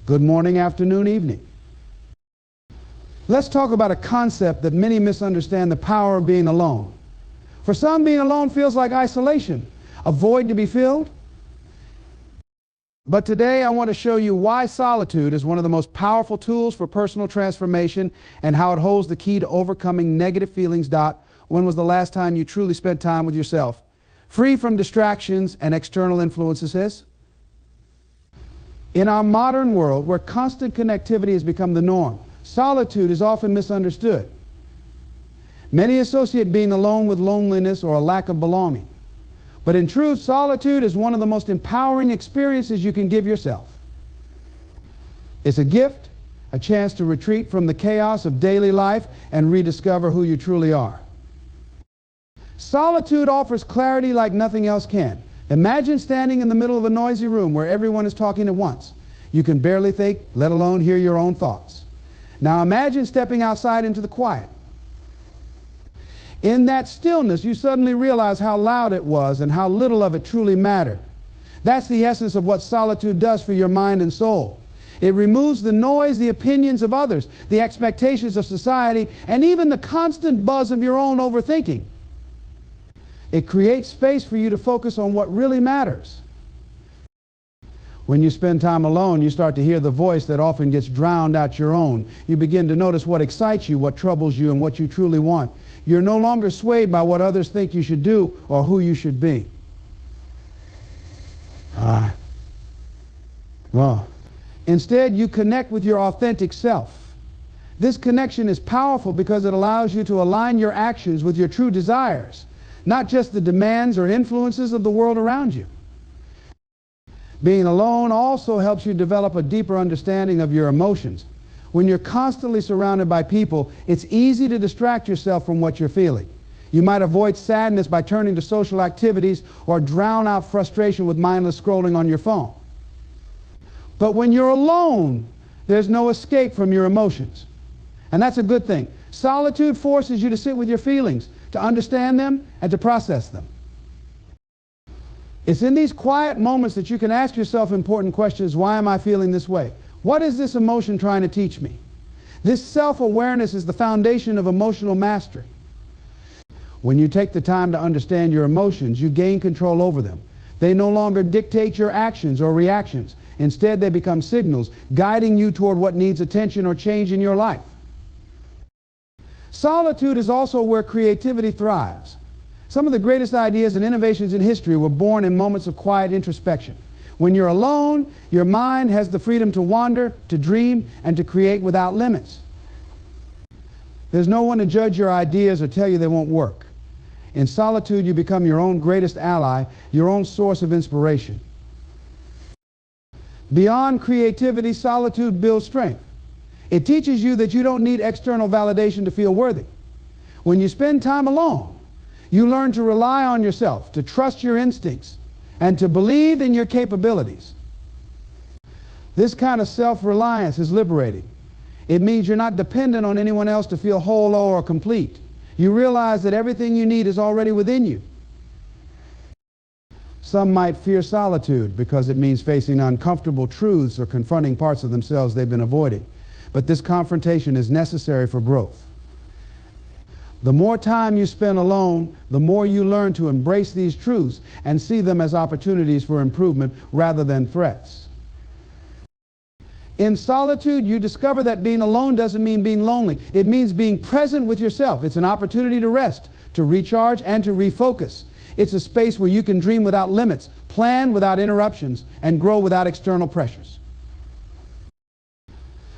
Good morning, afternoon, evening. Let's talk about a concept that many misunderstand: the power of being alone. For some, being alone feels like isolation, a void to be filled. But today I want to show you why solitude is one of the most powerful tools for personal transformation and how it holds the key to overcoming negative feelings. When was the last time you truly spent time with yourself, free from distractions and external influences? In our modern world, where constant connectivity has become the norm, solitude is often misunderstood. Many associate being alone with loneliness or a lack of belonging. But in truth, solitude is one of the most empowering experiences you can give yourself. It's a gift, a chance to retreat from the chaos of daily life and rediscover who you truly are. Solitude offers clarity like nothing else can. Imagine standing in the middle of a noisy room where everyone is talking at once. You can barely think, let alone hear your own thoughts. Now imagine stepping outside into the quiet. In that stillness, you suddenly realize how loud it was and how little of it truly mattered. That's the essence of what solitude does for your mind and soul. It removes the noise, the opinions of others, the expectations of society, and even the constant buzz of your own overthinking. It creates space for you to focus on what really matters. When you spend time alone, you start to hear the voice that often gets drowned out your own. You begin to notice what excites you, what troubles you, and what you truly want. You're no longer swayed by what others think you should do or who you should be. Instead, you connect with your authentic self. This connection is powerful because it allows you to align your actions with your true desires, not just the demands or influences of the world around you. Being alone also helps you develop a deeper understanding of your emotions. When you're constantly surrounded by people, it's easy to distract yourself from what you're feeling. You might avoid sadness by turning to social activities or drown out frustration with mindless scrolling on your phone. But when you're alone, there's no escape from your emotions. And that's a good thing. Solitude forces you to sit with your feelings, to understand them, and to process them. It's in these quiet moments that you can ask yourself important questions. Why am I feeling this way? What is this emotion trying to teach me? This self-awareness is the foundation of emotional mastery. When you take the time to understand your emotions, you gain control over them. They no longer dictate your actions or reactions. Instead, they become signals guiding you toward what needs attention or change in your life. Solitude is also where creativity thrives. Some of the greatest ideas and innovations in history were born in moments of quiet introspection. When you're alone, your mind has the freedom to wander, to dream, and to create without limits. There's no one to judge your ideas or tell you they won't work. In solitude, you become your own greatest ally, your own source of inspiration. Beyond creativity, solitude builds strength. It teaches you that you don't need external validation to feel worthy. When you spend time alone, you learn to rely on yourself, to trust your instincts, and to believe in your capabilities. This kind of self-reliance is liberating. It means you're not dependent on anyone else to feel whole or complete. You realize that everything you need is already within you. Some might fear solitude because it means facing uncomfortable truths or confronting parts of themselves they've been avoiding. But this confrontation is necessary for growth. The more time you spend alone, the more you learn to embrace these truths and see them as opportunities for improvement rather than threats. In solitude, you discover that being alone doesn't mean being lonely. It means being present with yourself. It's an opportunity to rest, to recharge, and to refocus. It's a space where you can dream without limits, plan without interruptions, and grow without external pressures.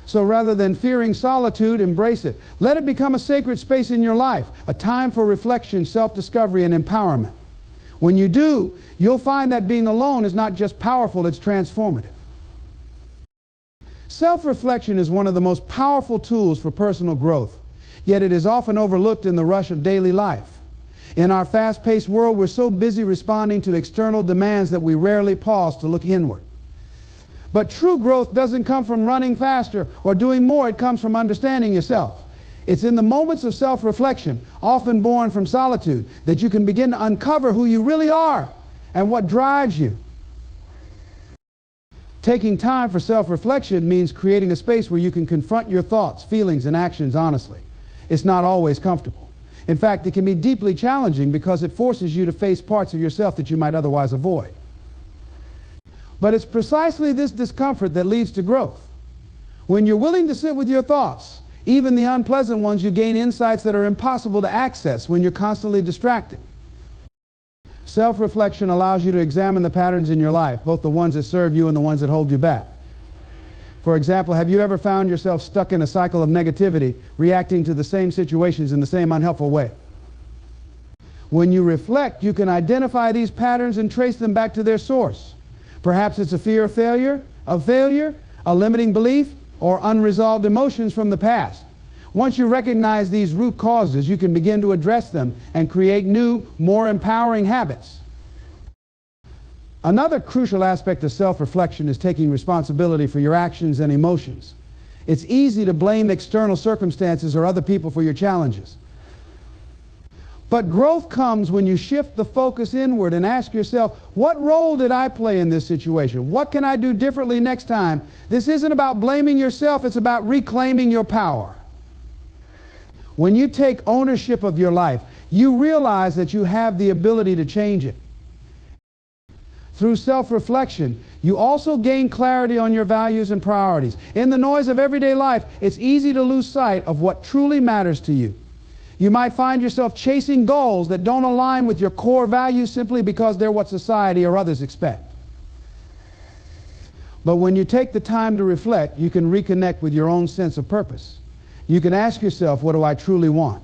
So rather than fearing solitude, embrace it. Let it become a sacred space in your life, a time for reflection, self-discovery, and empowerment. When you do, you'll find that being alone is not just powerful, it's transformative. Self-reflection is one of the most powerful tools for personal growth, yet it is often overlooked in the rush of daily life. In our fast-paced world, we're so busy responding to external demands that we rarely pause to look inward. But true growth doesn't come from running faster or doing more. It comes from understanding yourself. It's in the moments of self-reflection, often born from solitude, that you can begin to uncover who you really are and what drives you. Taking time for self-reflection means creating a space where you can confront your thoughts, feelings, and actions honestly. It's not always comfortable. In fact, it can be deeply challenging because it forces you to face parts of yourself that you might otherwise avoid. But it's precisely this discomfort that leads to growth. When you're willing to sit with your thoughts, even the unpleasant ones, you gain insights that are impossible to access when you're constantly distracted. Self-reflection allows you to examine the patterns in your life, both the ones that serve you and the ones that hold you back. For example, have you ever found yourself stuck in a cycle of negativity, reacting to the same situations in the same unhelpful way? When you reflect, you can identify these patterns and trace them back to their source. Perhaps it's a fear of failure, a limiting belief, or unresolved emotions from the past. Once you recognize these root causes, you can begin to address them and create new, more empowering habits. Another crucial aspect of self-reflection is taking responsibility for your actions and emotions. It's easy to blame external circumstances or other people for your challenges. But growth comes when you shift the focus inward and ask yourself, what role did I play in this situation? What can I do differently next time? This isn't about blaming yourself, it's about reclaiming your power. When you take ownership of your life, you realize that you have the ability to change it. Through self-reflection, you also gain clarity on your values and priorities. In the noise of everyday life, it's easy to lose sight of what truly matters to you. You might find yourself chasing goals that don't align with your core values simply because they're what society or others expect. But when you take the time to reflect, you can reconnect with your own sense of purpose. You can ask yourself, what do I truly want?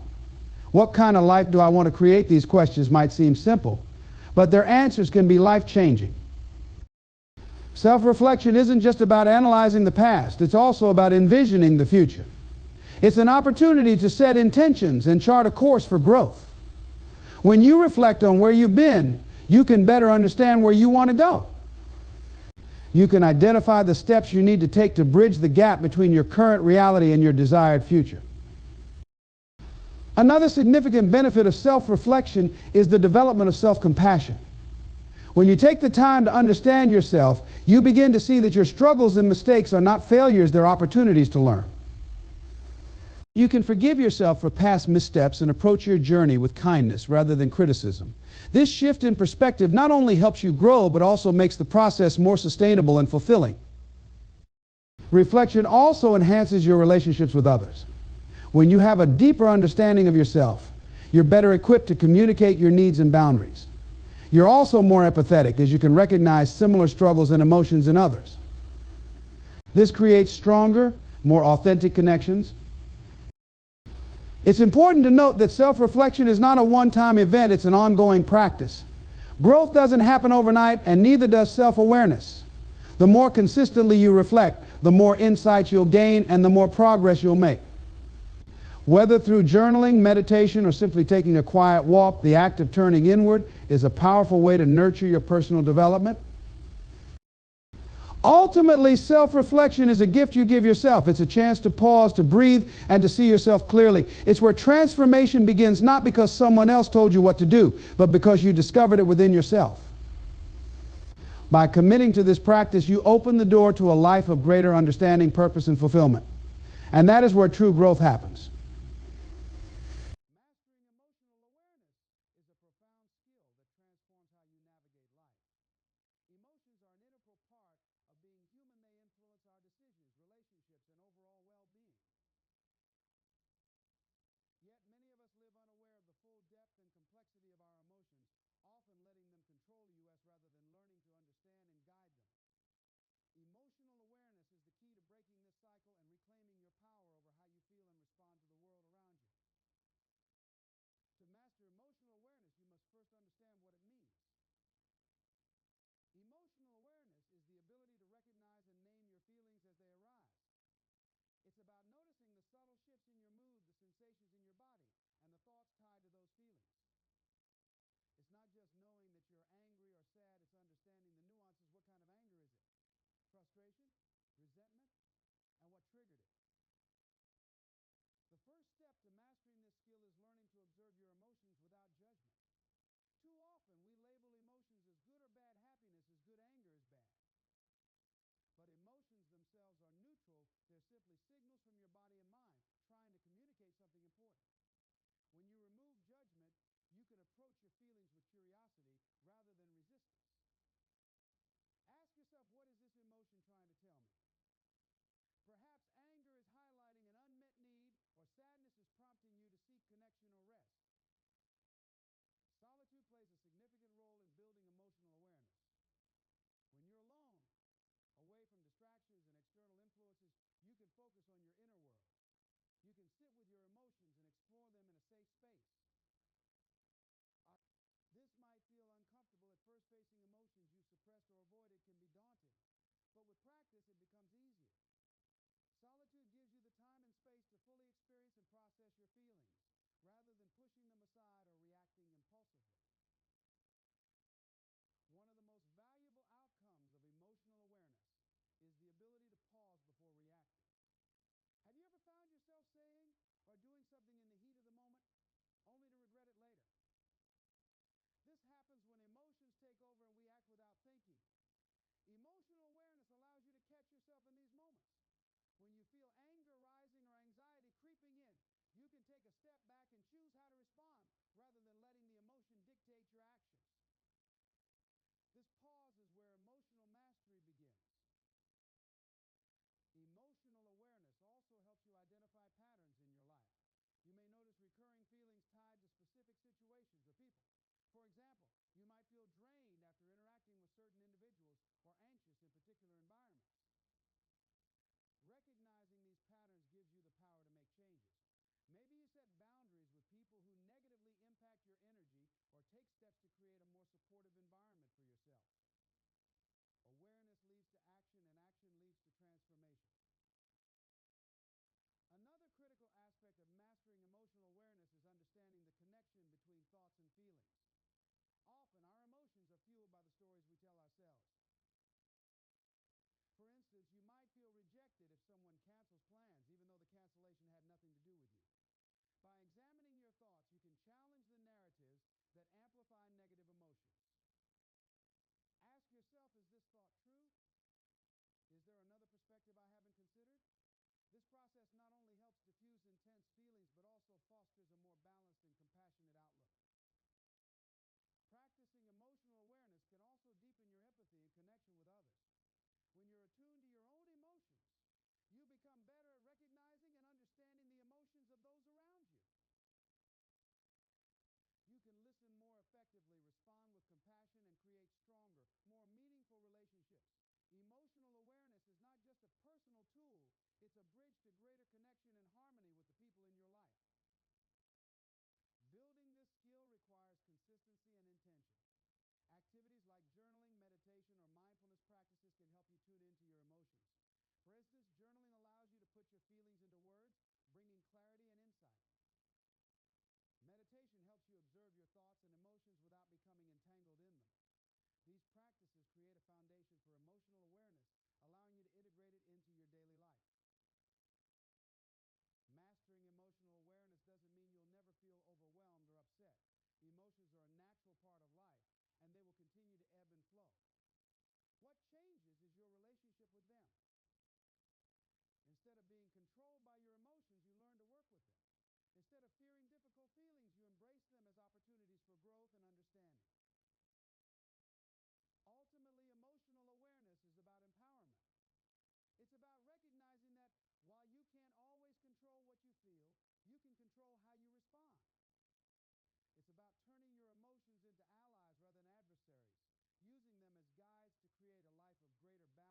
What kind of life do I want to create? These questions might seem simple, but their answers can be life-changing. Self-reflection isn't just about analyzing the past, it's also about envisioning the future. It's an opportunity to set intentions and chart a course for growth. When you reflect on where you've been, you can better understand where you want to go. You can identify the steps you need to take to bridge the gap between your current reality and your desired future. Another significant benefit of self-reflection is the development of self-compassion. When you take the time to understand yourself, you begin to see that your struggles and mistakes are not failures, they're opportunities to learn. You can forgive yourself for past missteps and approach your journey with kindness rather than criticism. This shift in perspective not only helps you grow, but also makes the process more sustainable and fulfilling. Reflection also enhances your relationships with others. When you have a deeper understanding of yourself, you're better equipped to communicate your needs and boundaries. You're also more empathetic as you can recognize similar struggles and emotions in others. This creates stronger, more authentic connections. It's important to note that self-reflection is not a one-time event, it's an ongoing practice. Growth doesn't happen overnight, and neither does self-awareness. The more consistently you reflect, the more insights you'll gain and the more progress you'll make. Whether through journaling, meditation, or simply taking a quiet walk, the act of turning inward is a powerful way to nurture your personal development. Ultimately, self-reflection is a gift you give yourself. It's a chance to pause, to breathe, and to see yourself clearly. It's where transformation begins, not because someone else told you what to do, but because you discovered it within yourself. By committing to this practice, you open the door to a life of greater understanding, purpose, and fulfillment. And that is where true growth happens. simply signals from your body and mind trying to communicate something important. When you remove judgment, you can approach your feelings with curiosity rather than resistance. Ask yourself, what is this emotion trying to tell me? Perhaps anger is highlighting an unmet need, or sadness is prompting you to seek connection or rest. Solitude plays a significant role in building emotional awareness. When you're alone, away from distractions and external influences, you can focus on your inner world. You can sit with your emotions and explore them in a safe space. This might feel uncomfortable at first. Facing emotions you suppressed or avoided can be daunting, but with practice it becomes easier. Solitude gives you the time and space to fully experience and process your feelings, rather than pushing them aside or reacting impulsively. One of the most valuable outcomes of emotional awareness is the ability to pause before reacting. Have you ever found yourself saying or doing something in the heat of the moment, only to regret it later? This happens when emotions take over and we act without thinking. Emotional awareness allows you to catch yourself in these moments. When you feel anger rising or anxiety creeping in, you can take a step back and choose how to respond rather than letting the emotion dictate your actions. This pause is where emotional mastery begins. Emotional awareness also helps you identify patterns in your life. You may notice recurring feelings tied to specific situations or people. For example, you might feel drained after interacting with certain individuals or anxious in particular environments. Recognizing these patterns gives you the power to make changes. Maybe you set boundaries with people who negatively impact your energy, or take steps to create a more supportive environment for yourself. Awareness leads to action, and action leads to transformation. Another critical aspect of mastering emotional awareness is understanding the connection between thoughts and feelings. Often, our emotions are fueled by the stories we tell ourselves. For instance, you might feel rejected if someone cancels plans, even though the cancellation had nothing to do with you. By examining your thoughts, you can challenge the narratives that amplify negative emotions. Ask yourself, is this thought true? Is there another perspective I haven't considered? This process not only helps diffuse intense feelings, but also fosters a more balanced and compassionate outlook. Practicing emotional awareness can also deepen your empathy and connection with others. When you're attuned to your own emotions, you become better at recognizing and understanding the emotions of those around you. You can listen more effectively, respond with compassion, and create stronger, more meaningful relationships. Emotional awareness is not just a personal tool, it's a bridge to greater connection and harmony with the people in your life. Building this skill requires consistency and intention. Activities like journaling, meditation, or mindfulness practices can help you tune into your emotions. For instance, journaling allows you to put your feelings into words, bringing clarity and insight. Meditation helps you observe your thoughts and emotions without becoming entangled in them. These practices create a foundation for emotional awareness, allowing you to integrate it into your daily life. Mastering emotional awareness doesn't mean you'll never feel overwhelmed or upset. Emotions are a natural part of life, and they will continue to ebb and flow. What changes is your relationship with them. Instead of being controlled by your emotions, you learn to work with them. Instead of fearing difficult feelings, you embrace them as opportunities for growth and understanding. Ultimately, emotional awareness is about empowerment. It's about recognizing that while you can't always control what you feel, you can control how you respond. It's about turning your emotions into allies rather than adversaries, using them as guides to create a life of greater balance, resilience, and fulfillment. With emotional awareness, you don't just navigate your inner world,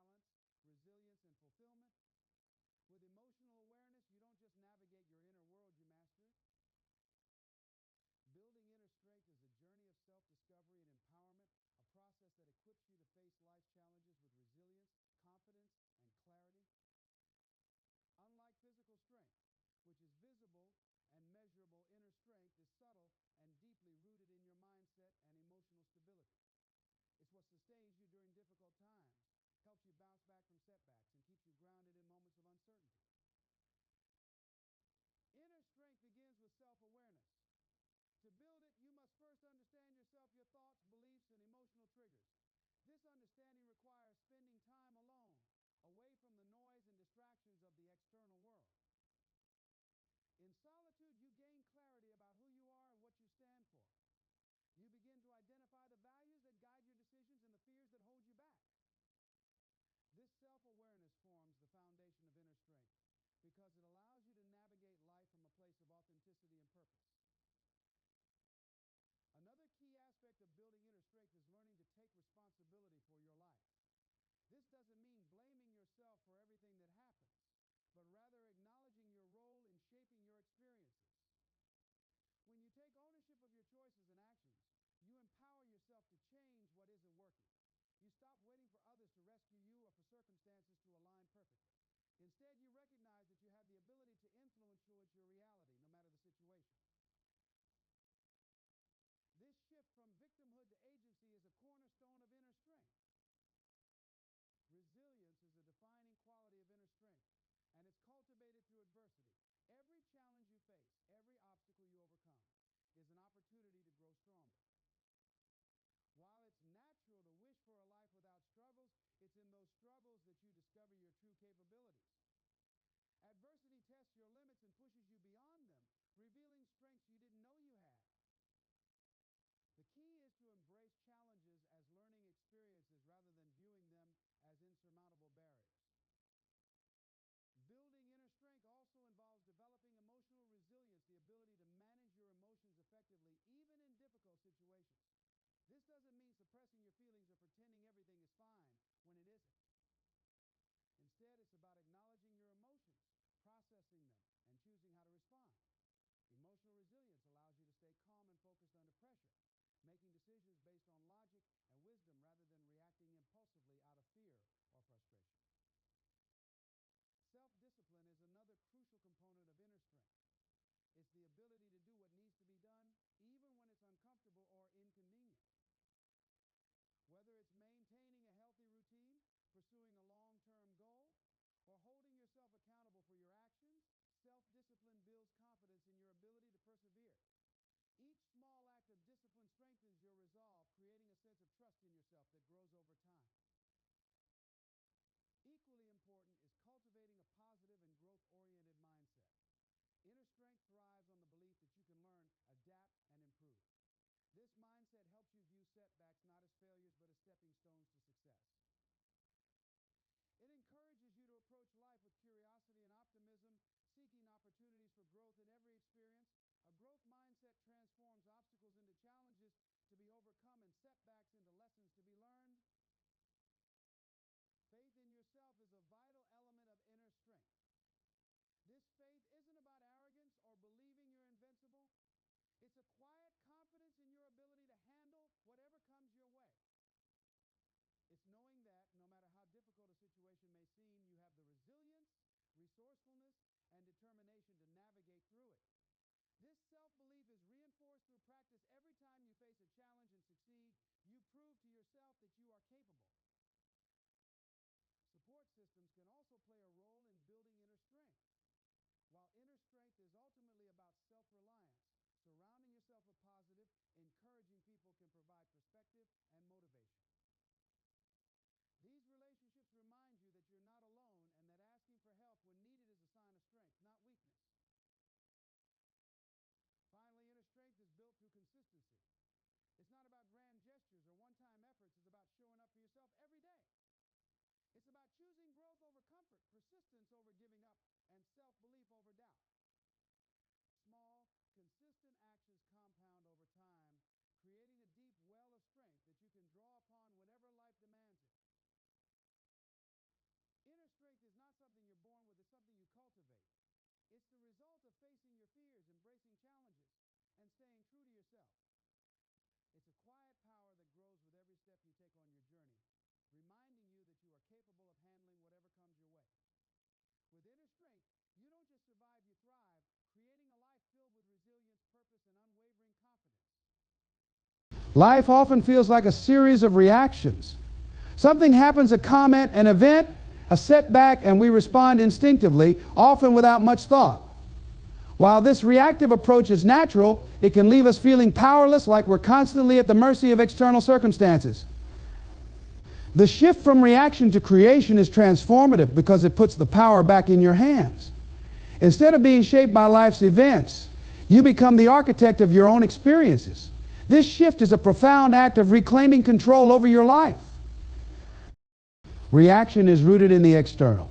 you master it. Building inner strength is a journey of self-discovery and empowerment, a process that equips you to face life's challenges with resilience, confidence, and clarity. Unlike physical strength, which is visible and measurable, inner strength is subtle and deeply rooted in your mindset and emotional stability. It's what sustains you during difficult times, helps you bounce back from setbacks, and keeps you grounded in moments of uncertainty. Inner strength begins with self-awareness. To build it, you must first understand yourself, your thoughts, beliefs, and emotional triggers. This understanding requires spending time alone, away from the noise and distractions of the external world. Self-awareness forms the foundation of inner strength because it allows you to navigate life from a place of authenticity and purpose. Another key aspect of building inner strength is learning to take responsibility for your life. This doesn't mean blaming yourself for everything that happens, but rather acknowledging your role in shaping your experiences. When you take ownership of your choices and actions, you empower yourself to change what isn't working. You stop waiting for others to rescue you or for circumstances to align perfectly. Instead, you recognize that you have the ability to influence your reality, no matter the situation. This shift from victimhood to agency is a cornerstone of inner strength. Resilience is a defining quality of inner strength, and it's cultivated through adversity. Every challenge you face, every obstacle you overcome, is an opportunity to grow stronger. While it's natural to wish for a life without struggles, it's in those struggles that you discover your true capabilities. Adversity tests your limits and pushes you beyond them, revealing strengths you didn't know you had. The key is to embrace challenges as learning experiences rather than viewing them as insurmountable barriers. Building inner strength also involves developing emotional resilience, the ability to manage your emotions effectively, even in difficult situations. This doesn't mean suppressing your feelings or pretending everything is fine when it isn't. Instead, it's about acknowledging your emotions, processing them, and choosing how to respond. Emotional resilience allows you to stay calm and focused under pressure, making decisions based on logic and wisdom rather than reacting impulsively out of fear or frustration. Self-discipline is another crucial component of inner strength. It's the ability to do what needs to be done, even when it's uncomfortable or inconvenient. Whether it's maintaining a healthy routine, pursuing a long-term goal, or holding yourself accountable for your actions, self-discipline builds confidence in your ability to persevere. Each small act of discipline strengthens your resolve, creating a sense of trust in yourself that grows over time. Equally important is cultivating a positive and growth-oriented mindset. Inner strength thrives on the belief that you can learn, adapt, and improve. This mindset helps you view setbacks not as failures but as stepping stones to success. It encourages you to approach life with curiosity and optimism, seeking opportunities for growth in every experience. A growth mindset transforms obstacles into challenges to be overcome and setbacks into lessons to be learned. Faith in yourself is a vital element of inner strength. This faith isn't about arrogance or believing you're invincible. It's a quiet confidence in your ability to handle whatever comes your way. It's knowing that no matter how difficult a situation may seem, you have the resilience, resourcefulness, and determination to navigate through it. This self-belief is reinforced through practice. Every time you face a challenge and succeed, you prove to yourself that you are capable. Support systems can also play a role in building inner strength. While inner strength is ultimately about self-reliance, surrounding yourself with positive, encouraging people can provide perspective and motivation. These relationships remind you that you're not alone and that asking for help when needed is a sign of strength, not weakness. Finally, inner strength is built through consistency. It's not about grand gestures or one-time efforts. It's about showing up for yourself every day. It's about choosing growth over comfort, persistence over giving up, and self-belief over doubt. Small, consistent actions compound over time, creating a deep well of strength that you can draw upon whenever life demands it. Inner strength is not something you're born with, it's something you cultivate. It's the result of facing your fears, embracing challenges, and staying true to yourself. It's a quiet power that grows with every step you take on your journey, reminding you that you are capable of handling whatever comes your way. With inner strength, you don't just survive, you thrive, creating a life filled with resilience, purpose, and unwavering confidence. Life often feels like a series of reactions. Something happens, a comment, an event, a setback, and we respond instinctively, often without much thought. While this reactive approach is natural, it can leave us feeling powerless, like we're constantly at the mercy of external circumstances. The shift from reaction to creation is transformative because it puts the power back in your hands. Instead of being shaped by life's events, you become the architect of your own experiences. This shift is a profound act of reclaiming control over your life. Reaction is rooted in the external.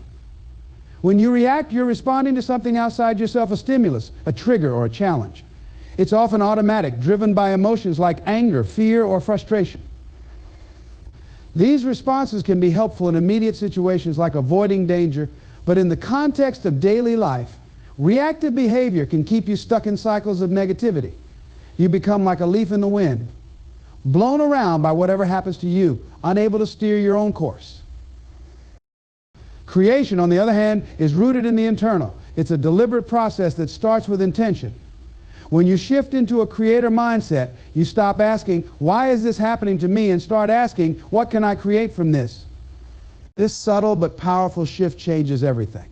When you react, you're responding to something outside yourself, a stimulus, a trigger, or a challenge. It's often automatic, driven by emotions like anger, fear, or frustration. These responses can be helpful in immediate situations like avoiding danger, but in the context of daily life, reactive behavior can keep you stuck in cycles of negativity. You become like a leaf in the wind, blown around by whatever happens to you, unable to steer your own course. Creation, on the other hand, is rooted in the internal. It's a deliberate process that starts with intention. When you shift into a creator mindset, you stop asking, why is this happening to me, and start asking, what can I create from this? This subtle but powerful shift changes everything.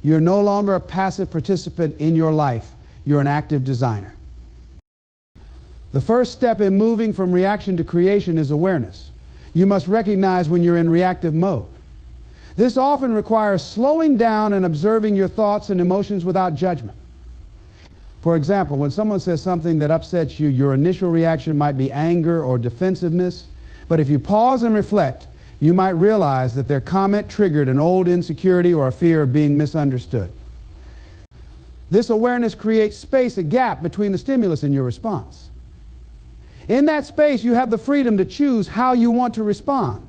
You're no longer a passive participant in your life. You're an active designer. The first step in moving from reaction to creation is awareness. You must recognize when you're in reactive mode. This often requires slowing down and observing your thoughts and emotions without judgment. For example, when someone says something that upsets you, your initial reaction might be anger or defensiveness, but if you pause and reflect, you might realize that their comment triggered an old insecurity or a fear of being misunderstood. This awareness creates space, a gap between the stimulus and your response. In that space, you have the freedom to choose how you want to respond.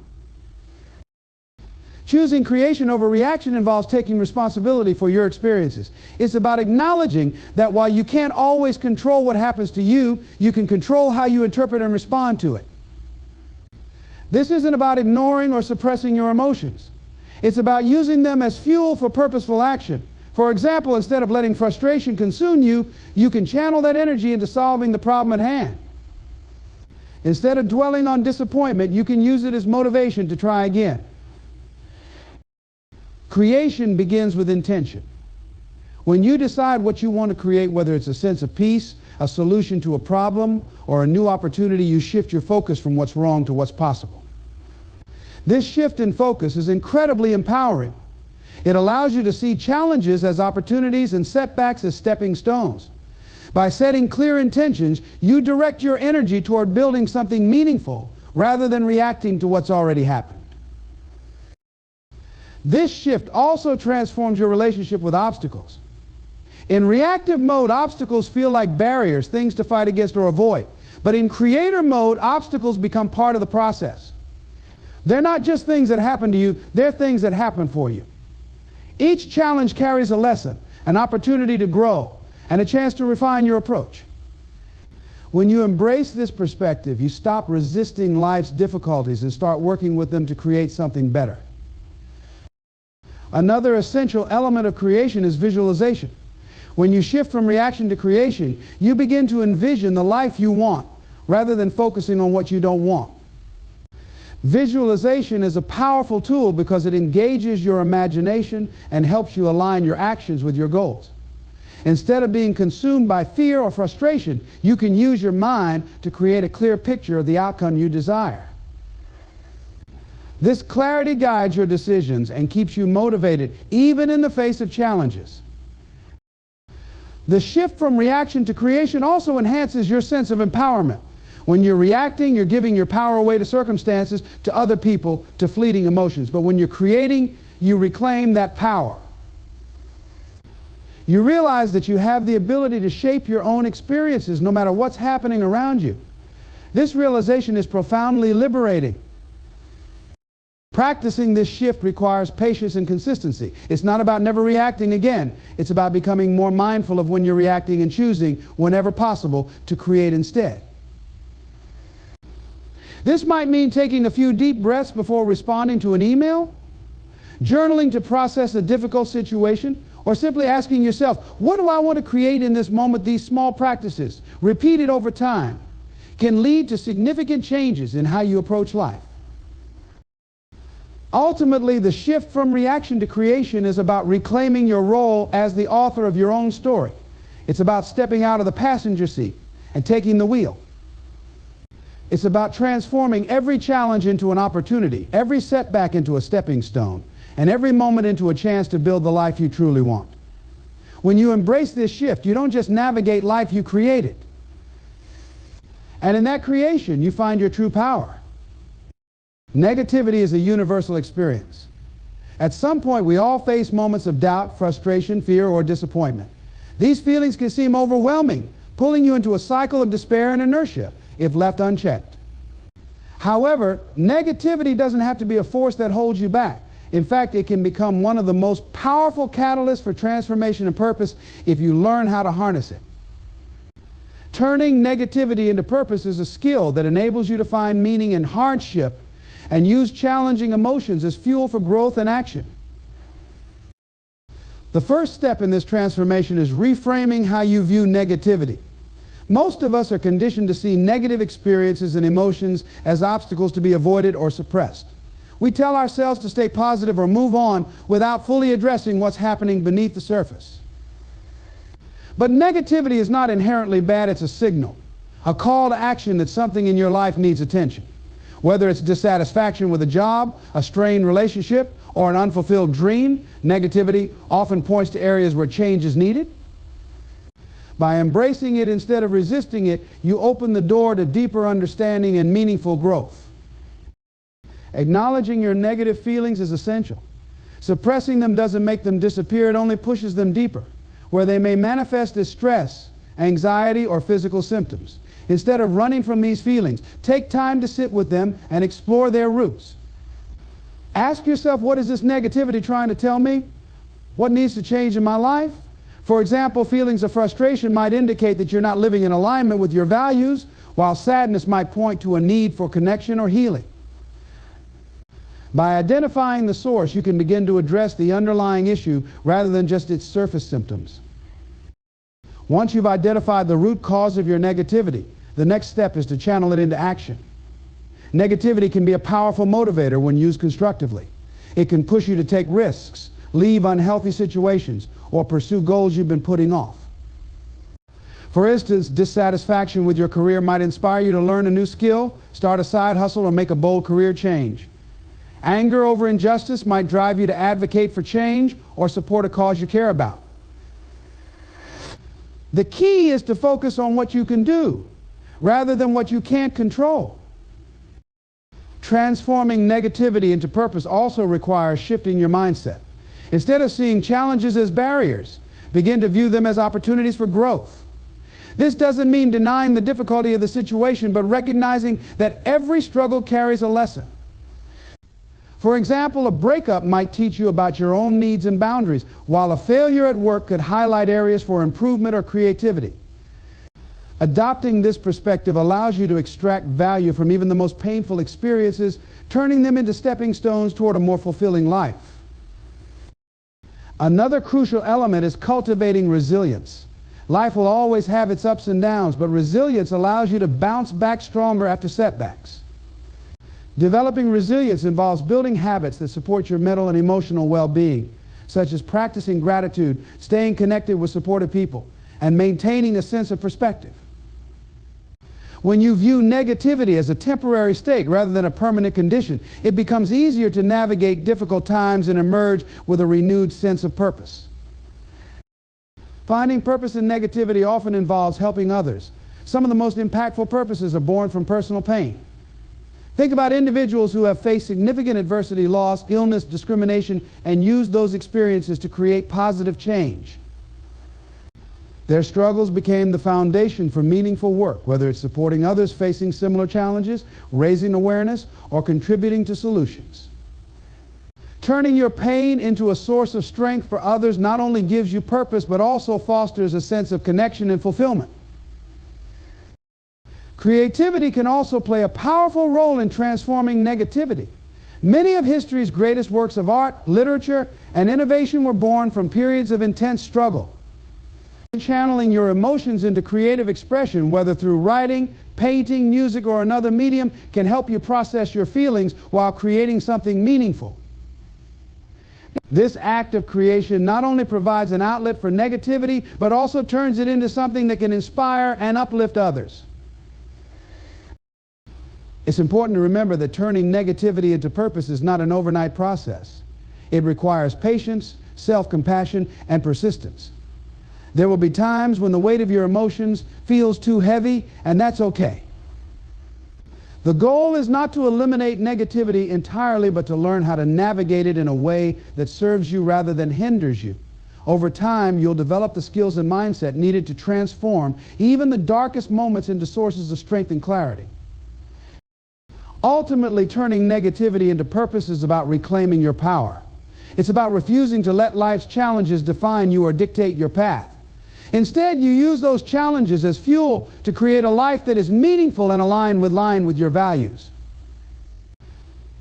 Choosing creation over reaction involves taking responsibility for your experiences. It's about acknowledging that while you can't always control what happens to you, you can control how you interpret and respond to it. This isn't about ignoring or suppressing your emotions. It's about using them as fuel for purposeful action. For example, instead of letting frustration consume you, you can channel that energy into solving the problem at hand. Instead of dwelling on disappointment, you can use it as motivation to try again. Creation begins with intention. When you decide what you want to create, whether it's a sense of peace, a solution to a problem, or a new opportunity, you shift your focus from what's wrong to what's possible. This shift in focus is incredibly empowering. It allows you to see challenges as opportunities and setbacks as stepping stones. By setting clear intentions, you direct your energy toward building something meaningful rather than reacting to what's already happened. This shift also transforms your relationship with obstacles. In reactive mode, obstacles feel like barriers, things to fight against or avoid. But in creator mode, obstacles become part of the process. They're not just things that happen to you, they're things that happen for you. Each challenge carries a lesson, an opportunity to grow, and a chance to refine your approach. When you embrace this perspective, you stop resisting life's difficulties and start working with them to create something better. Another essential element of creation is visualization. When you shift from reaction to creation, you begin to envision the life you want, rather than focusing on what you don't want. Visualization is a powerful tool because it engages your imagination and helps you align your actions with your goals. Instead of being consumed by fear or frustration, you can use your mind to create a clear picture of the outcome you desire. This clarity guides your decisions and keeps you motivated even in the face of challenges. The shift from reaction to creation also enhances your sense of empowerment. When you're reacting, you're giving your power away to circumstances, to other people, to fleeting emotions. But when you're creating, you reclaim that power. You realize that you have the ability to shape your own experiences no matter what's happening around you. This realization is profoundly liberating. Practicing this shift requires patience and consistency. It's not about never reacting again. It's about becoming more mindful of when you're reacting and choosing, whenever possible, to create instead. This might mean taking a few deep breaths before responding to an email, journaling to process a difficult situation, or simply asking yourself, what do I want to create in this moment? These small practices, repeated over time, can lead to significant changes in how you approach life. Ultimately, the shift from reaction to creation is about reclaiming your role as the author of your own story. It's about stepping out of the passenger seat and taking the wheel. It's about transforming every challenge into an opportunity, every setback into a stepping stone, and every moment into a chance to build the life you truly want. When you embrace this shift, you don't just navigate life, you create it. And in that creation, you find your true power. Negativity is a universal experience. At some point, we all face moments of doubt, frustration, fear, or disappointment. These feelings can seem overwhelming, pulling you into a cycle of despair and inertia if left unchecked. However, negativity doesn't have to be a force that holds you back. In fact, it can become one of the most powerful catalysts for transformation and purpose if you learn how to harness it. Turning negativity into purpose is a skill that enables you to find meaning in hardship and use challenging emotions as fuel for growth and action. The first step in this transformation is reframing how you view negativity. Most of us are conditioned to see negative experiences and emotions as obstacles to be avoided or suppressed. We tell ourselves to stay positive or move on without fully addressing what's happening beneath the surface. But negativity is not inherently bad, it's a signal, a call to action that something in your life needs attention. Whether it's dissatisfaction with a job, a strained relationship, or an unfulfilled dream, negativity often points to areas where change is needed. By embracing it instead of resisting it, you open the door to deeper understanding and meaningful growth. Acknowledging your negative feelings is essential. Suppressing them doesn't make them disappear, it only pushes them deeper, where they may manifest as stress, anxiety, or physical symptoms. Instead of running from these feelings, take time to sit with them and explore their roots. Ask yourself, what is this negativity trying to tell me? What needs to change in my life? For example, feelings of frustration might indicate that you're not living in alignment with your values, while sadness might point to a need for connection or healing. By identifying the source, you can begin to address the underlying issue rather than just its surface symptoms. Once you've identified the root cause of your negativity, the next step is to channel it into action. Negativity can be a powerful motivator when used constructively. It can push you to take risks, leave unhealthy situations, or pursue goals you've been putting off. For instance, dissatisfaction with your career might inspire you to learn a new skill, start a side hustle, or make a bold career change. Anger over injustice might drive you to advocate for change or support a cause you care about. The key is to focus on what you can do rather than what you can't control. Transforming negativity into purpose also requires shifting your mindset. Instead of seeing challenges as barriers, begin to view them as opportunities for growth. This doesn't mean denying the difficulty of the situation, but recognizing that every struggle carries a lesson. For example, a breakup might teach you about your own needs and boundaries, while a failure at work could highlight areas for improvement or creativity. Adopting this perspective allows you to extract value from even the most painful experiences, turning them into stepping stones toward a more fulfilling life. Another crucial element is cultivating resilience. Life will always have its ups and downs, but resilience allows you to bounce back stronger after setbacks. Developing resilience involves building habits that support your mental and emotional well-being, such as practicing gratitude, staying connected with supportive people, and maintaining a sense of perspective. When you view negativity as a temporary state rather than a permanent condition, it becomes easier to navigate difficult times and emerge with a renewed sense of purpose. Finding purpose in negativity often involves helping others. Some of the most impactful purposes are born from personal pain. Think about individuals who have faced significant adversity, loss, illness, discrimination, and used those experiences to create positive change. Their struggles became the foundation for meaningful work, whether it's supporting others facing similar challenges, raising awareness, or contributing to solutions. Turning your pain into a source of strength for others not only gives you purpose, but also fosters a sense of connection and fulfillment. Creativity can also play a powerful role in transforming negativity. Many of history's greatest works of art, literature, and innovation were born from periods of intense struggle. Channeling your emotions into creative expression, whether through writing, painting, music, or another medium, can help you process your feelings while creating something meaningful. This act of creation not only provides an outlet for negativity, but also turns it into something that can inspire and uplift others. It's important to remember that turning negativity into purpose is not an overnight process. It requires patience, self-compassion, and persistence. There will be times when the weight of your emotions feels too heavy, and that's okay. The goal is not to eliminate negativity entirely, but to learn how to navigate it in a way that serves you rather than hinders you. Over time, you'll develop the skills and mindset needed to transform even the darkest moments into sources of strength and clarity. Ultimately, turning negativity into purpose is about reclaiming your power. It's about refusing to let life's challenges define you or dictate your path. Instead, you use those challenges as fuel to create a life that is meaningful and aligned with your values.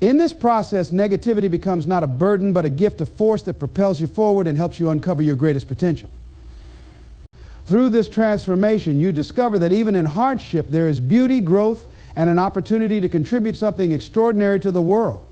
In this process, negativity becomes not a burden, but a gift of force that propels you forward and helps you uncover your greatest potential. Through this transformation, you discover that even in hardship, there is beauty, growth, and an opportunity to contribute something extraordinary to the world.